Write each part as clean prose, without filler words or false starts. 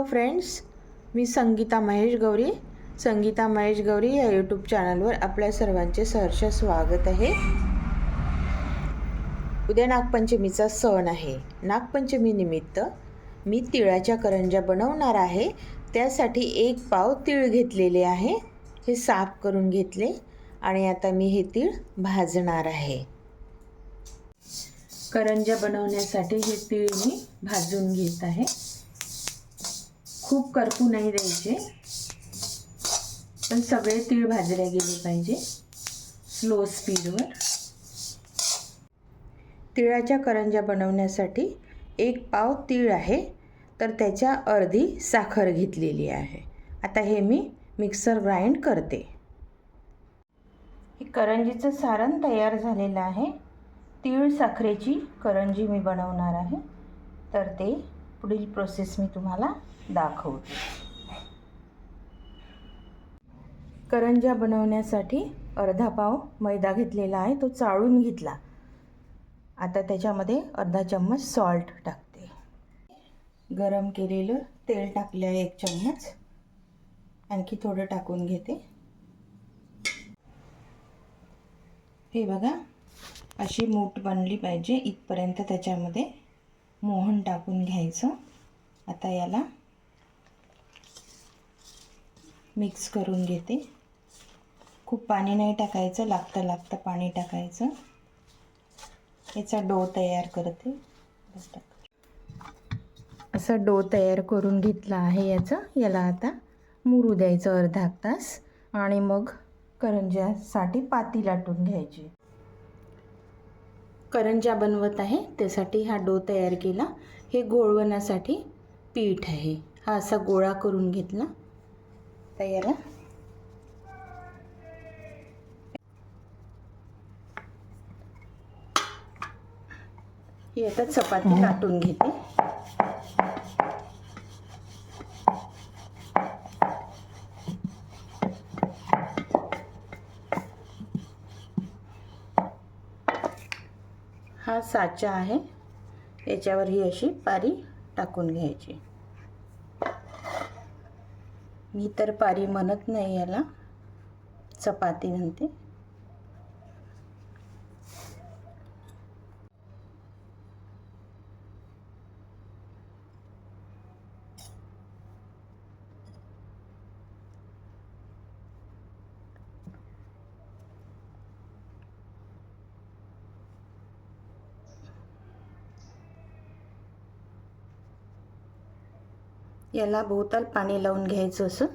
Hello friends, मी संगीता महेश गौरी. संगीता महेश गौरी या YouTube चॅनलवर आपल्या सर्वांचे सहर्ष स्वागत आहे. उद्या नागपंचमीचा सण आहे. नागपंचमीनिमित्त मी तिळाच्या करंज्या बनवणार आहे. त्यासाठी 1 पाव तीळ घेतलेले आहे. हे साफ करून घेतले आणि आता मी हे तीळ भाजणार आहे. करंज्या बनवण्यासाठी हे तीळ मी भाजून घेत आहे. खूप करपू नाही द्यायचे, पण सगळे तीळ भाजले गेले पाहिजे स्लो स्पीडवर. तिळाच्या करंज्या बनवण्यासाठी 1 पाव तीळ आहे, तर त्याच्या अर्धी साखर घेतलेली आहे. आता हे मी मिक्सर ग्राइंड करते. हे करंजीचं सारण तयार झालेलं आहे. तीळ साखरेची करंजी मी बनवणार आहे, तर ते पुढील प्रोसेस मी तुम्हाला दाखवते. करंज्या बनवण्यासाठी अर्धा पाव मैदा घेतलेला आहे, तो चाळून घेतला. आता त्याच्यामध्ये अर्धा चम्मच सॉल्ट टाकते. गरम केलेलं तेल टाकले आहे 1 चम्मच. आणखी थोडं टाकून घेते. हे बघा, अशी मूठ बनली पाहिजे इथपर्यंत त्याच्यामध्ये मोहन टाकून घ्यायचं. आता याला मिक्स करून घेते. खूप पाणी नाही टाकायचं, लागतं पाणी टाकायचं. याचा डो तयार करते. असा डो तयार करून घेतला आहे याला आता मुरू द्यायचं अर्धा तास आणि मग करंज्यासाठी पाती लाटून घ्यायची. करंज्या बनवत आहे त्यासाठी हा डो तयार केला. हे गोळवण्यासाठी पीठ आहे. हा असा गोळा करून घेतला. तर याला ही आता चपाती लाटून घेते. हा साचा आहे, याच्यावर ही अशी पारी टाकून घ्यायची. मी तर पारी म्हणत नाही, याला चपाती म्हणते. याला भोवताल पाणी लावून घ्यायचं असं,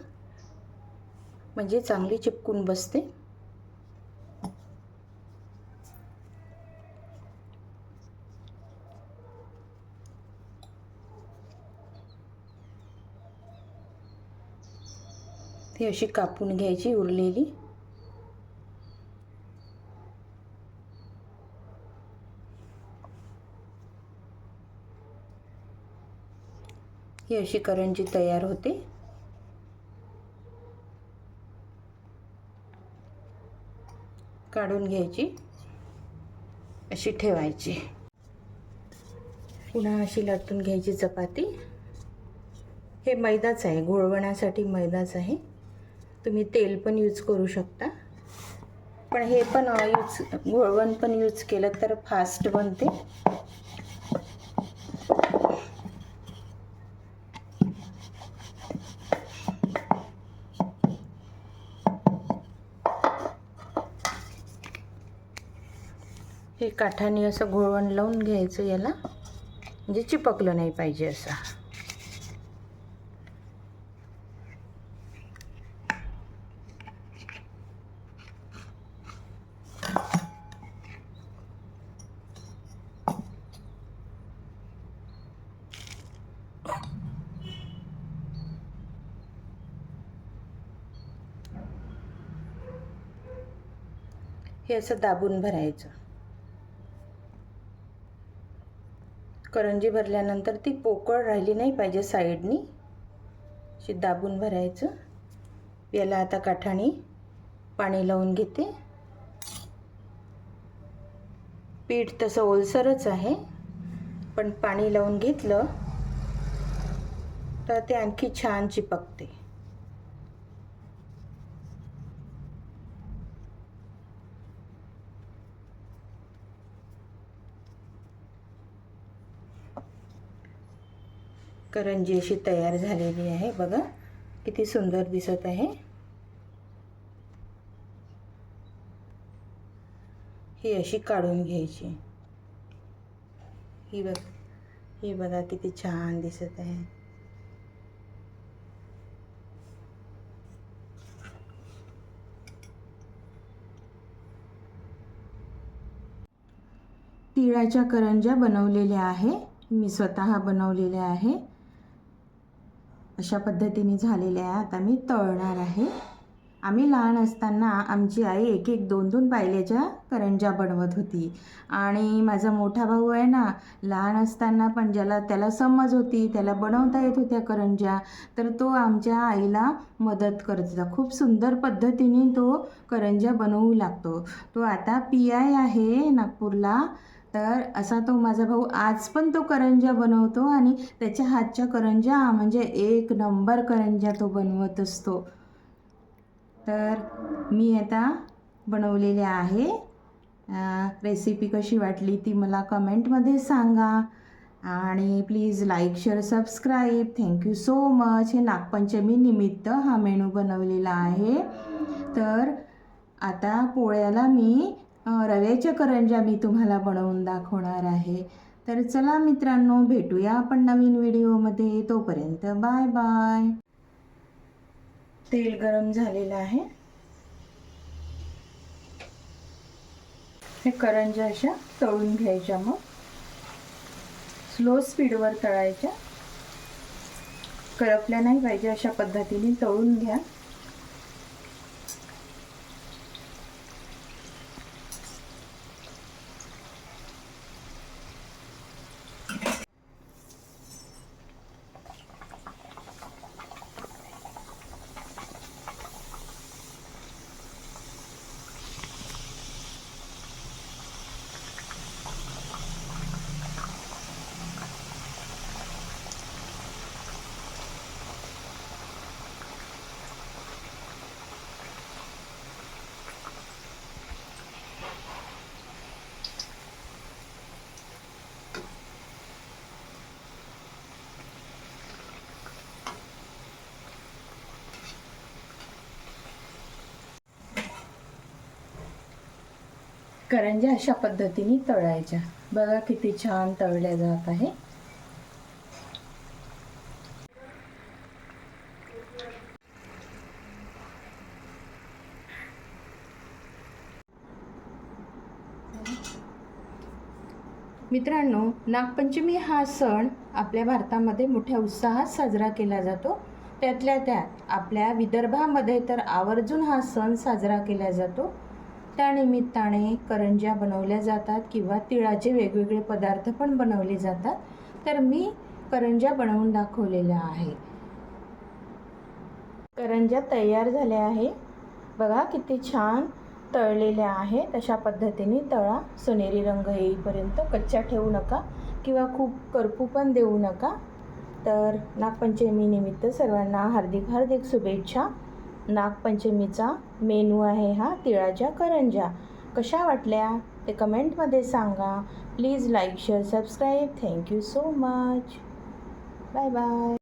म्हणजे चांगली चिपकून बसते. ती अशी कापून घ्यायची उरलेली. ही अशी करंजी तयार होते. काढून घ्यायची, अशी ठेवायची. पुन्हा अशी लाटून घ्यायची चपाती. हे मैदाच आहे, घोळवण्यासाठी मैदाच आहे. तुम्ही तेल पण यूज करू शकता, पण हे पण घोळवण पण यूज केलं तर फास्ट बनते. हे काठाने असं घोळवण लावून घ्यायचं याला, म्हणजे चिपकलं नाही पाहिजे असं. हे असं दाबून भरायचं. करंजी भरल्यानंतर ती पोकळ राहिली नाही पाहिजे साईडनी, अशी दाबून भरायचं. याला आता काठाने पाणी लावून घेते. पीठ तसं ओलसरच आहे, पण पाणी लावून घेतलं तर ते आणखी छान चिपकते. करंजी अशी तयार झालेली आहे. बघा किती सुंदर दिसत आहे. ही अशी काढून घ्यायची. ही बघा किती छान दिसत आहे. तिळाच्या करंज्या बनवलेल्या आहे. मी स्वतः बनवलेल्या आहे. अशा पद्धतीने झालेल्या आहे. आता मी तळणार आहे. आम्ही लहान असताना आमची आई एक एक दोन दोन पायल्याच्या करंज्या बनवत होती. आणि माझा मोठा भाऊ आहे ना, लहान असताना पण त्याला समज होती, त्याला बनवता येत होत्या करंज्या, तर तो आमच्या आईला मदत करत होता. खूप सुंदर पद्धतीने तो करंज्या बनवू लागतो. तो आता PI आहे नागपूरला. तर असा तो माझा भाऊ आज पण तो करंज्या बनवतो आणि त्याच्या हातच्या करंज्या म्हणजे एक नंबर करंज्या तो बनवत असतो. तर मी आता बनवलेल्या आहे. रेसिपी कशी वाटली ती मला कमेंटमध्ये सांगा. आणि please like share subscribe. Thank you so much. हे नागपंचमी निमित्त हा मेनू बनवलेला आहे. तर आता पोळ्याला मी रव्याच्या करंज्या मी तुम्हाला बनवून दाखवणार आहे. तर चला मित्रांनो, भेटूया आपण नवीन व्हिडिओमध्ये. तोपर्यंत बाय बाय. तेल गरम झालेलं आहे. हे करंज्या अशा तळून घ्यायच्या. मग स्लो स्पीडवर तळायच्या. करपल्या नाही पाहिजे, अशा पद्धतीने तळून घ्या. करंज्या अशा पद्धतीने तळायच्या. बघा किती छान तळल्या जात आहे. मित्रांनो, नागपंचमी हा सण आपल्या भारतामध्ये मोठ्या उत्साहात साजरा केला जातो. त्यातल्या त्यात आपल्या विदर्भामध्ये तर आवर्जून हा सण साजरा केला जातो. त्यानिमित्ताने करंज्या बनवल्या जातात किंवा तिळाचे वेगवेगळे पदार्थ पण बनवले जातात. तर मी करंज्या बनवून दाखवलेल्या आहे. करंज्या तयार झाल्या आहे. बघा किती छान तळलेल्या आहेत. अशा पद्धतीने तळा. सोनेरी रंग येईपर्यंत कच्च्या ठेवू नका किंवा खूप करपू पण देऊ नका. तर नागपंचमी निमित्त सर्वांना हार्दिक हार्दिक शुभेच्छा. नागपंचमीचा मेनू आहे हा तिळाच्या करंज्या. कशा वाटल्या ते कमेंटमध्ये सांगा. Please like share subscribe. Thank you so much. Bye bye.